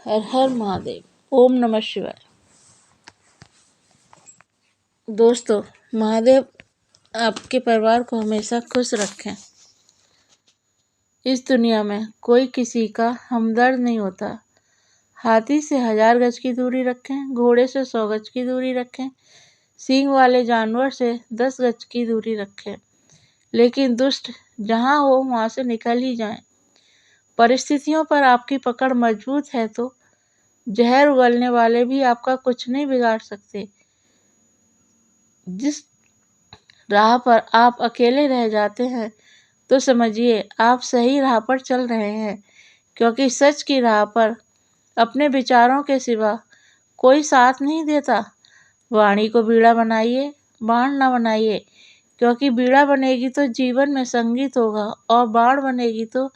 हर हर महादेव। ओम नमः शिवाय। दोस्तों, महादेव आपके परिवार को हमेशा खुश रखें। इस दुनिया में कोई किसी का हमदर्द नहीं होता। हाथी से 1000 गज की दूरी रखें, घोड़े से 100 गज की दूरी रखें, सींग वाले जानवर से 10 गज की दूरी रखें, लेकिन दुष्ट जहाँ हो वहाँ से निकल ही जाएं। परिस्थितियों पर आपकी पकड़ मजबूत है तो जहर उगलने वाले भी आपका कुछ नहीं बिगाड़ सकते। जिस राह पर आप अकेले रह जाते हैं तो समझिए आप सही राह पर चल रहे हैं, क्योंकि सच की राह पर अपने विचारों के सिवा कोई साथ नहीं देता। वाणी को बीड़ा बनाइए, बाण न बनाइए, क्योंकि बीड़ा बनेगी तो जीवन में संगीत होगा और बाण बनेगी तो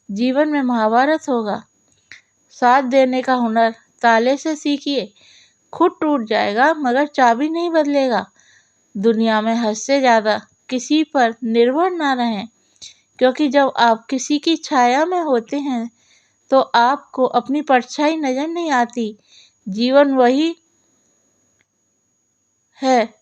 जीवन में महाभारत होगा। साथ देने का हुनर ताले से सीखिए, खुद टूट जाएगा मगर चाबी नहीं बदलेगा। दुनिया में हद से ज़्यादा किसी पर निर्भर ना रहें, क्योंकि जब आप किसी की छाया में होते हैं तो आपको अपनी परछाई नजर नहीं आती। जीवन वही है,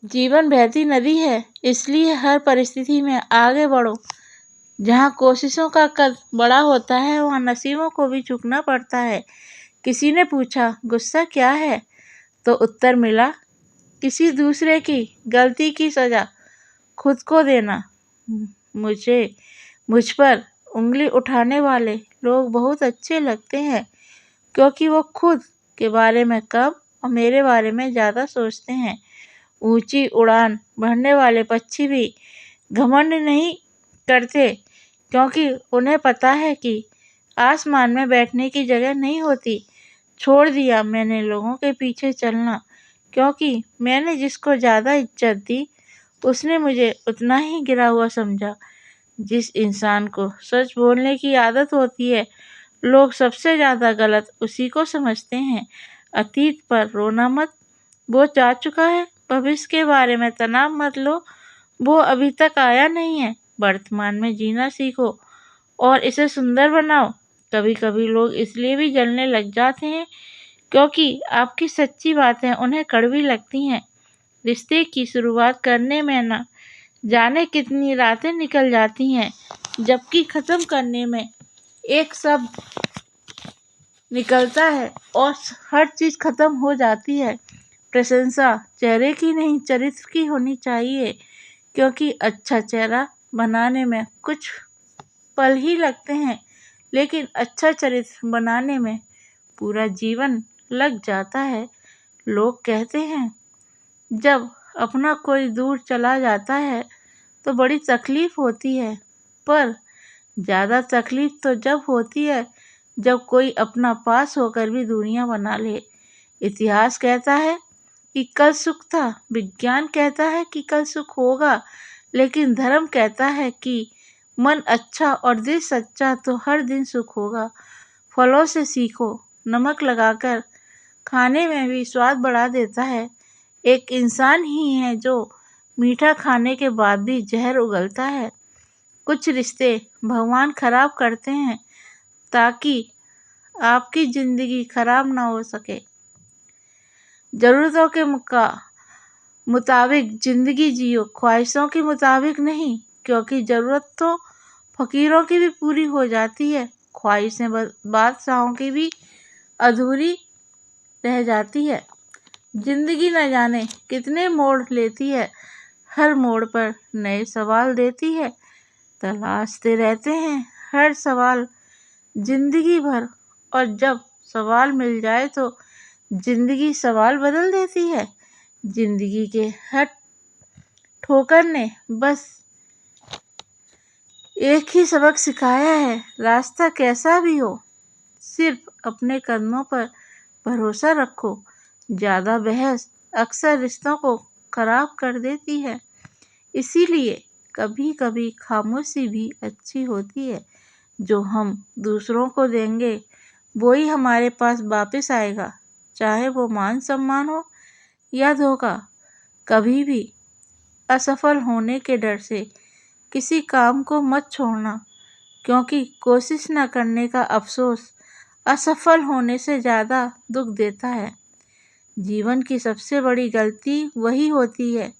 जीवन बहती नदी है, इसलिए हर परिस्थिति में आगे बढ़ो। जहाँ कोशिशों का कद बड़ा होता है वहाँ नसीबों को भी झुकना पड़ता है। किसी ने पूछा गुस्सा क्या है, तो उत्तर मिला किसी दूसरे की गलती की सजा खुद को देना। मुझ पर उंगली उठाने वाले लोग बहुत अच्छे लगते हैं, क्योंकि वो खुद के बारे में कम और मेरे बारे में ज़्यादा सोचते हैं। ऊंची उड़ान भरने वाले पक्षी भी घमंड नहीं करते, क्योंकि उन्हें पता है कि आसमान में बैठने की जगह नहीं होती। छोड़ दिया मैंने लोगों के पीछे चलना, क्योंकि मैंने जिसको ज़्यादा इज्जत दी उसने मुझे उतना ही गिरा हुआ समझा। जिस इंसान को सच बोलने की आदत होती है, लोग सबसे ज़्यादा गलत उसी को समझते हैं। अतीत पर रोना मत, वो जा चुका है। भविष्य के बारे में तनाव मत लो, वो अभी तक आया नहीं है। वर्तमान में जीना सीखो और इसे सुंदर बनाओ। कभी कभी लोग इसलिए भी जलने लग जाते हैं क्योंकि आपकी सच्ची बातें उन्हें कड़वी लगती हैं। रिश्ते की शुरुआत करने में न जाने कितनी रातें निकल जाती हैं, जबकि ख़त्म करने में एक शब्द निकलता है और हर चीज़ ख़त्म हो जाती है। प्रशंसा चेहरे की नहीं चरित्र की होनी चाहिए, क्योंकि अच्छा चेहरा बनाने में कुछ पल ही लगते हैं, लेकिन अच्छा चरित्र बनाने में पूरा जीवन लग जाता है। लोग कहते हैं जब अपना कोई दूर चला जाता है तो बड़ी तकलीफ होती है, पर ज़्यादा तकलीफ तो जब होती है जब कोई अपना पास होकर भी दूरियां बना ले। इतिहास कहता है कि कल सुख था, विज्ञान कहता है कि कल सुख होगा, लेकिन धर्म कहता है कि मन अच्छा और दिल सच्चा तो हर दिन सुख होगा। फलों से सीखो, नमक लगाकर खाने में भी स्वाद बढ़ा देता है। एक इंसान ही है जो मीठा खाने के बाद भी जहर उगलता है। कुछ रिश्ते भगवान खराब करते हैं ताकि आपकी ज़िंदगी खराब ना हो सके। ज़रूरतों के मुताबिक ज़िंदगी जियो, ख्वाहिशों के मुताबिक नहीं, क्योंकि ज़रूरत तो फ़कीरों की भी पूरी हो जाती है, ख्वाहिशें बादशाहों की भी अधूरी रह जाती है। ज़िंदगी न जाने कितने मोड़ लेती है, हर मोड़ पर नए सवाल देती है। तलाशते रहते हैं हर सवाल ज़िंदगी भर, और जब सवाल मिल जाए तो ज़िंदगी सवाल बदल देती है। ज़िंदगी के हर ठोकर ने बस एक ही सबक सिखाया है, रास्ता कैसा भी हो सिर्फ अपने कदमों पर भरोसा रखो। ज़्यादा बहस अक्सर रिश्तों को खराब कर देती है, इसीलिए कभी कभी खामोशी भी अच्छी होती है। जो हम दूसरों को देंगे वो ही हमारे पास वापस आएगा, चाहे वो मान सम्मान हो या धोखा। कभी भी असफल होने के डर से किसी काम को मत छोड़ना, क्योंकि कोशिश न करने का अफसोस असफल होने से ज़्यादा दुख देता है। जीवन की सबसे बड़ी गलती वही होती है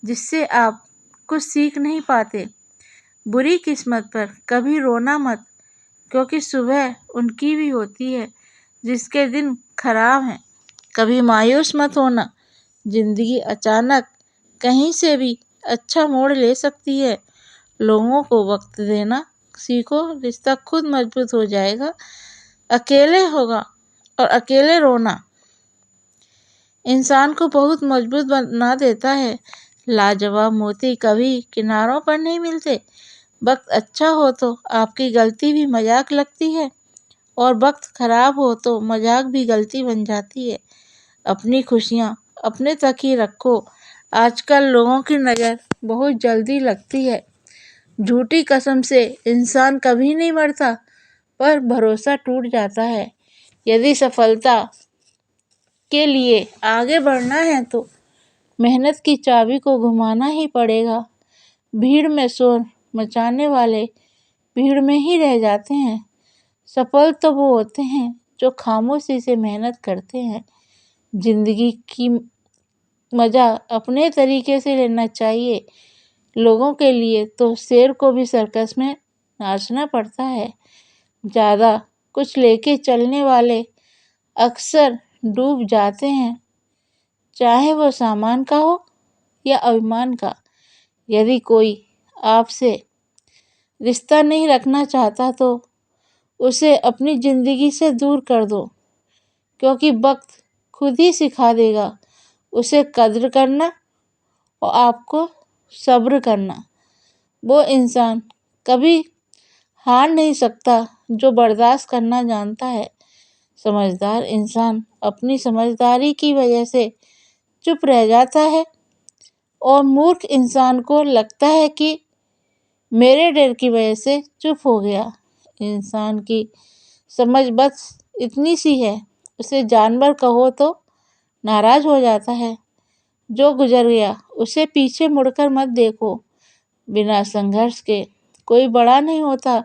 जिससे आप कुछ सीख नहीं पाते। बुरी किस्मत पर कभी रोना मत, क्योंकि सुबह उनकी भी होती है जिसके दिन खराब हैं। कभी मायूस मत होना, जिंदगी अचानक कहीं से भी अच्छा मोड़ ले सकती है। लोगों को वक्त देना सीखो, रिश्ता खुद मजबूत हो जाएगा। अकेले होगा और अकेले रोना इंसान को बहुत मजबूत बना देता है। लाजवाब मोती कभी किनारों पर नहीं मिलते। वक्त अच्छा हो तो आपकी गलती भी मजाक लगती है, और वक्त खराब हो तो मजाक भी गलती बन जाती है। अपनी खुशियाँ अपने तक ही रखो। आजकल लोगों की नज़र बहुत जल्दी लगती है। झूठी कसम से इंसान कभी नहीं मरता, पर भरोसा टूट जाता है। यदि सफलता के लिए आगे बढ़ना है तो मेहनत की चाबी को घुमाना ही पड़ेगा। भीड़ में शोर मचाने वाले भीड़ में ही रह जाते हैं। सफल तो वो होते हैं जो खामोशी से मेहनत करते हैं। जिंदगी की मज़ा अपने तरीके से लेना चाहिए। लोगों के लिए तो शेर को भी सर्कस में नाचना पड़ता है। ज़्यादा कुछ लेके चलने वाले अक्सर डूब जाते हैं, चाहे वो सामान का हो या अभिमान का। यदि कोई आपसे रिश्ता नहीं रखना चाहता तो उसे अपनी ज़िंदगी से दूर कर दो, क्योंकि वक्त खुद ही सिखा देगा उसे कद्र करना और आपको सब्र करना। वो इंसान कभी हार नहीं सकता जो बर्दाश्त करना जानता है। समझदार इंसान अपनी समझदारी की वजह से चुप रह जाता है, और मूर्ख इंसान को लगता है कि मेरे डर की वजह से चुप हो गया। इंसान की समझ बस इतनी सी है, उसे जानवर कहो तो नाराज हो जाता है। जो गुजर गया उसे पीछे मुड़कर मत देखो। बिना संघर्ष के कोई बड़ा नहीं होता।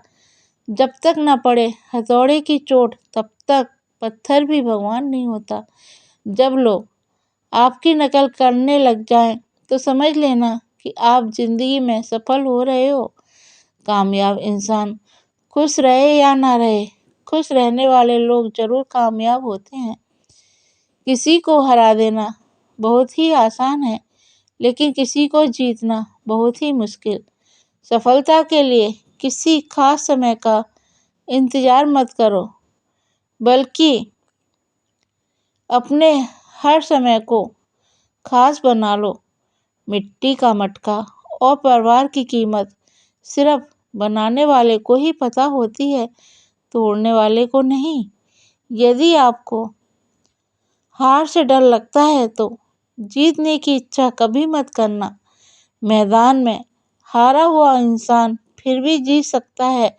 जब तक न पड़े हथौड़े की चोट, तब तक पत्थर भी भगवान नहीं होता। जब लोग आपकी नकल करने लग जाएं तो समझ लेना कि आप जिंदगी में सफल हो रहे हो। कामयाब इंसान खुश रहे या ना रहे, खुश रहने वाले लोग जरूर कामयाब होते हैं। किसी को हरा देना बहुत ही आसान है, लेकिन किसी को जीतना बहुत ही मुश्किल। सफलता के लिए किसी खास समय का इंतजार मत करो, बल्कि अपने हर समय को खास बना लो। मिट्टी का मटका और परिवार की कीमत सिर्फ बनाने वाले को ही पता होती है, तोड़ने वाले को नहीं। यदि आपको हार से डर लगता है तो जीतने की इच्छा कभी मत करना। मैदान में हारा हुआ इंसान फिर भी जीत सकता है,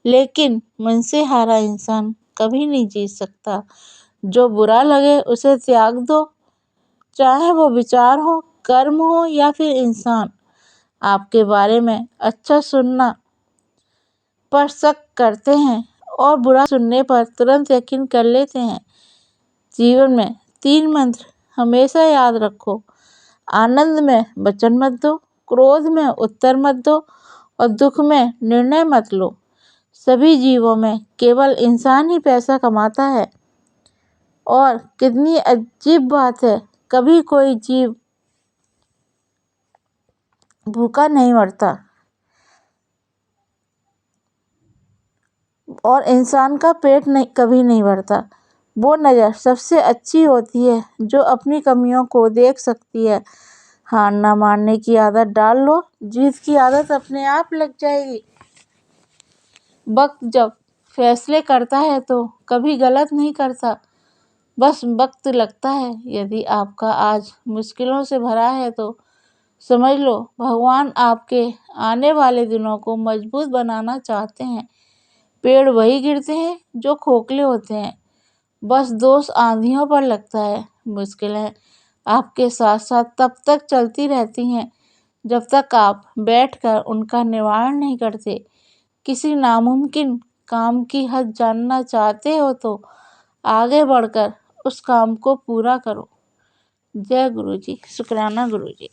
लेकिन मन से हारा इंसान कभी नहीं जीत सकता। जो बुरा लगे उसे त्याग दो, चाहे वो विचार हो, कर्म हो या फिर इंसान। आपके बारे में अच्छा सुनना पर शक करते हैं और बुरा सुनने पर तुरंत यकीन कर लेते हैं। जीवन में 3 मंत्र हमेशा याद रखो। आनंद में वचन मत दो, क्रोध में उत्तर मत दो, और दुख में निर्णय मत लो। सभी जीवों में केवल इंसान ही पैसा कमाता है। और कितनी अजीब बात है, कभी कोई जीव भूखा नहीं मरता, और इंसान का पेट नहीं कभी नहीं भरता। वो नज़र सबसे अच्छी होती है जो अपनी कमियों को देख सकती है। हार ना मानने की आदत डाल लो, जीत की आदत अपने आप लग जाएगी। वक्त जब फैसले करता है तो कभी गलत नहीं करता, बस वक्त लगता है। यदि आपका आज मुश्किलों से भरा है तो समझ लो भगवान आपके आने वाले दिनों को मजबूत बनाना चाहते हैं। पेड़ वही गिरते हैं जो खोखले होते हैं, बस दोष आंधियों पर लगता है। मुश्किलें आपके साथ साथ तब तक चलती रहती हैं जब तक आप बैठकर उनका निवारण नहीं करते। किसी नामुमकिन काम की हद जानना चाहते हो तो आगे बढ़कर उस काम को पूरा करो। जय गुरु जी। शुक्राना गुरु जी।